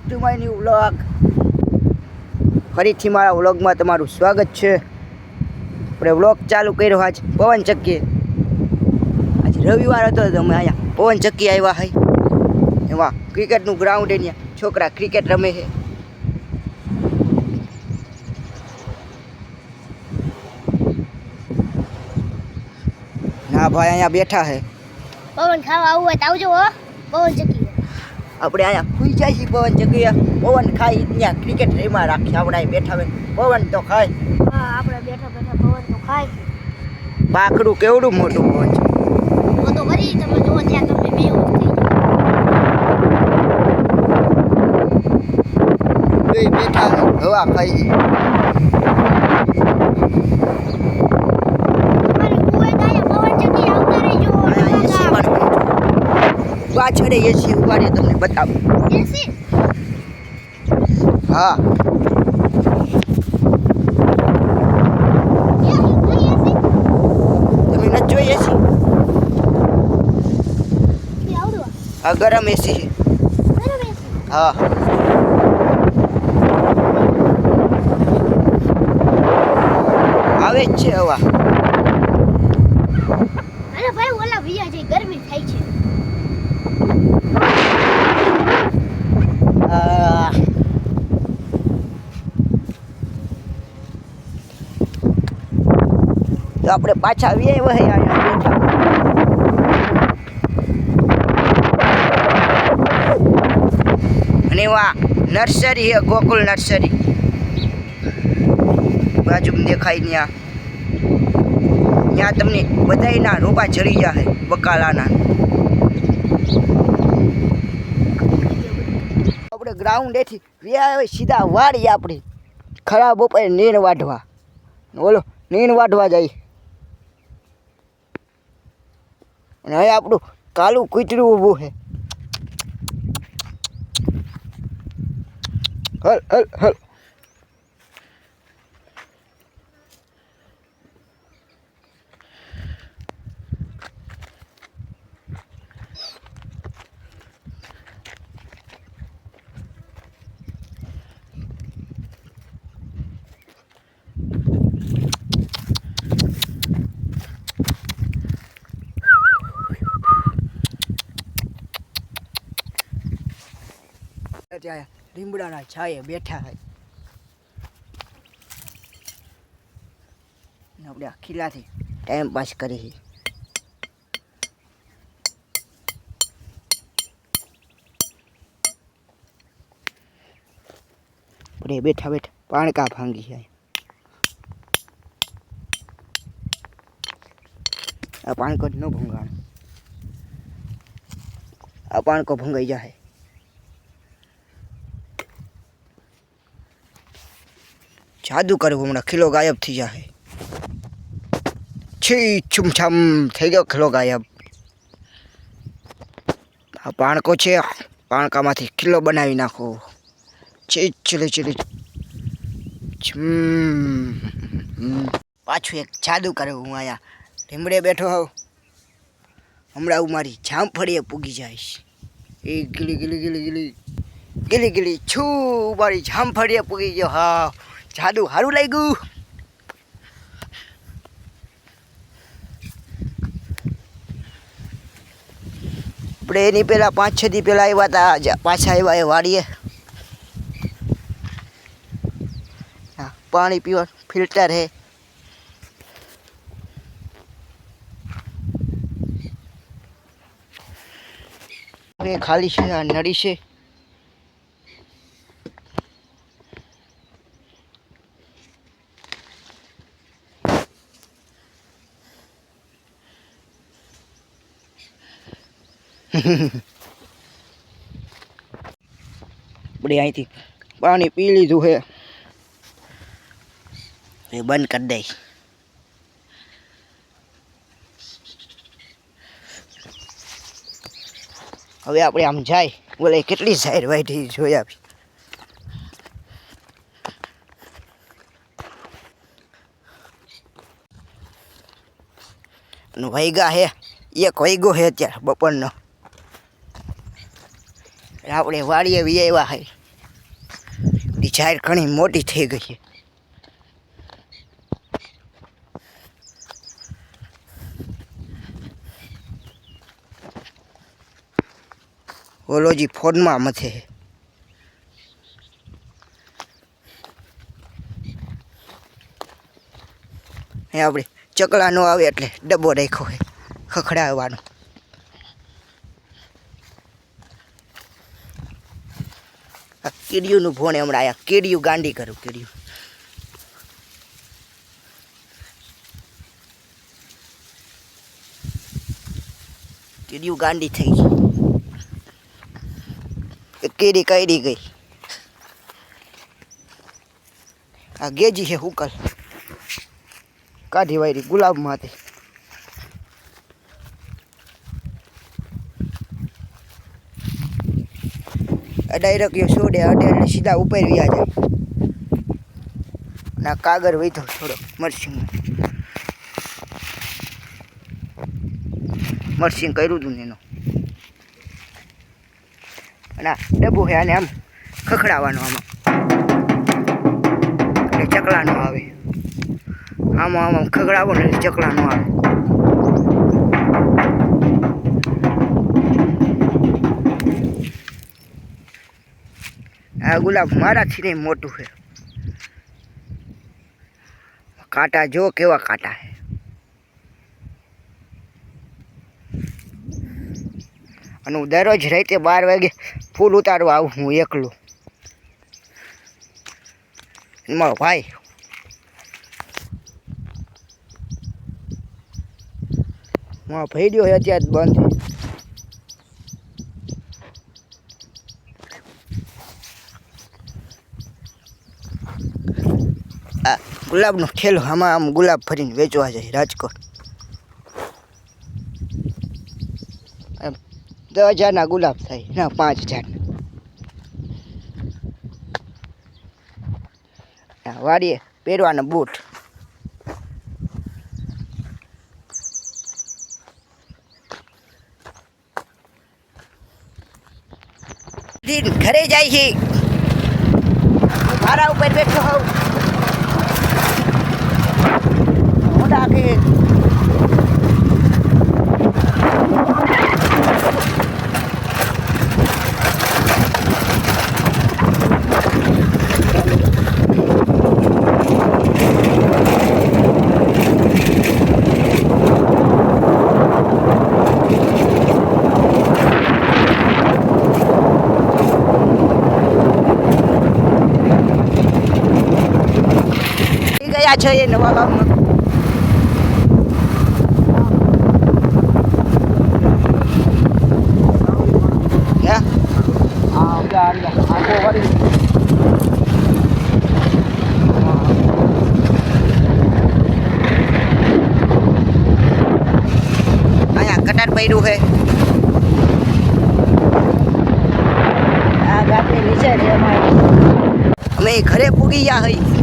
To my new vlog. ફરીથી મારા વ્લોગમાં તમારું સ્વાગત છે. આપણે વ્લોગ ચાલુ કર્યો આજ પવન ચક્કીએ. આજ રવિવાર હતો તો અમે અહીંયા પવન ચક્કી આવ્યા હોય. એમાં ક્રિકેટનું ગ્રાઉન્ડ અહીંયા છોકરા ક્રિકેટ રમે છે. ના ભાઈ અહીંયા બેઠા છે. પવન ખાવા આવું હોય તો આવજો હો. પવન ચક્કી આપણે અહીંયા સુઈ જાય છે પવન ચક્કી. પવન ખાઈ ત્યાં ક્રિકેટ રમ્યા રાખીએ. આપણે અહીં બેઠા હોય પવન તો ખાય. હા, આપણે બેઠા બેઠા પવન તો ખાય. પાખડું કેવડું મોટું પવન છે. તો તો વરી તમે જોવો ત્યાં તમને બે બેઠા હવા ખાઈ. પાછળ એસી ઉપાડીએ તમને બતાવું. હા, તમે નથી જોઈ એસી? આ ગરમ એસી છે. હા, આવે જ છે હવા. અરે ભાઈ ઓલા ભૈયા જે ગરમી થાય છે. તો આપણે પાછા આવીએ વહી અહીંયા બેઠા. અને એવા નર્સરી છે, ગોકુલ નર્સરી બાજુમાં દેખાય. ત્યાં તમને બધાયના રોપા જડી જાય બકાલાના. આપણે ગ્રાઉન્ડેથી વ્યા સીધા વાળીએ. આપણે ખરાબ બપોરે નીણ વાઢવા. બોલો નીણ વાઢવા જાય. અને હવે આપણું કાલું કૂતરું ઊભું છે. હલ હલ હલ. ત્યાં લીમડાના છાયે બેઠા હોય. આપણે આ ખીલાથી ટાઈમ પાસ કરી. આપણે બેઠા બેઠા પાણકા ભાંગી જાય. આ પાણકો જ ન ભંગાણ. આ પાણકો ભંગાઈ જાય. જાદુ કરવું હમણાં ખીલો ગાયબ થઈ જાય. છી છુમછામ થઈ ગયો ખીલો ગાયબ. આ પાણકો છે. પાણકામાંથી ખીલો બનાવી નાખો. ચીજ ચીલી ચીલી. પાછું એક જાદુ કરવું. હું અહીંયા લીમડે બેઠો હોઉં. હમણાં હું મારી જામફળીએ પૂગી જઈશ. એ ગીલી ગીલી ગીલી ગીલી ગીલી ગીલી છું મારી જામફળીએ પૂગી ગયો. હા, જાદુ સારું લાગ્યું. આપણે એની પહેલાં 5-6 દી પહેલાં આવ્યા હતા. પાછા આવ્યા એ વાડીએ. હા, પાણી પીવા ફિલ્ટર હે. ખાલી છે. આ નળી છે. આપણે અહીંથી પાણી પી લીધું છે. એ બંધ કરી દઈ. હવે આપણે આમ જાય. બોલે કેટલી સાઈડ વાઈટી જોઈ આપી. વાગ્યા હે 1 વાગ્યો હે અત્યારે બપોરનો. આપણે વાડીએ વી આવ્યા હે. એ જાહેર ઘણી મોટી થઈ ગઈ છે. ઓલોજી ફોનમાં મથે હે આપણે ચકલા ન આવે એટલે ડબ્બો રાખ્યો હોય ખખડાવવાનો. આ કીડિયુંનું ભોણે હમણાં આયા કીડિયું ગાંડી કરું કીડિયું. કીડિયું ગાંડી થઈ ગઈ. કેરી કઈડી ગઈ. આ ગેજી છે હુકલ કાઢી વાયરી ગુલાબમાંથી. ડાયરેક્ટ છોડે અડે એટલે સીધા ઉપર વ્યા જાય. અને આ કાગળ વહીતો થોડો મરસિંગ કર્યું હતું ને એનો. અને આ ડબ્બો છે આને આમ ખખડાવવાનો આમાં એટલે ચકલા ન આવે. આમાં આમ ખગડાવો ને એટલે ચકલા ન આવે. આ ગુલાબ મારાથી નહીં મોટું છે. કાંટા જો કેવા કાંટા છે. અને હું દરરોજ રાતે 12 વાગે ફૂલ ઉતારવા આવું હું એકલું. મારો ભાઈ મારો ભેડિયો છે અત્યારે બંધ. આ ગુલાબનો ઠેલો આમાં આમ ગુલાબ ભરીને વેચવા જાય રાજકોટ. 10,000 ગુલાબ થાય ના 5,000. વાડીએ પહેરવાના બૂટ. ઘરે જાય છે. મારા ઉપર બેઠો હોઉં મોટા કે ગયા છે એ નવા ગામમાં. અહીંયા કટાર પડ્યું છે. આ ગામની નીચે છે અમે ઘરે પૂગી ગયા હોય.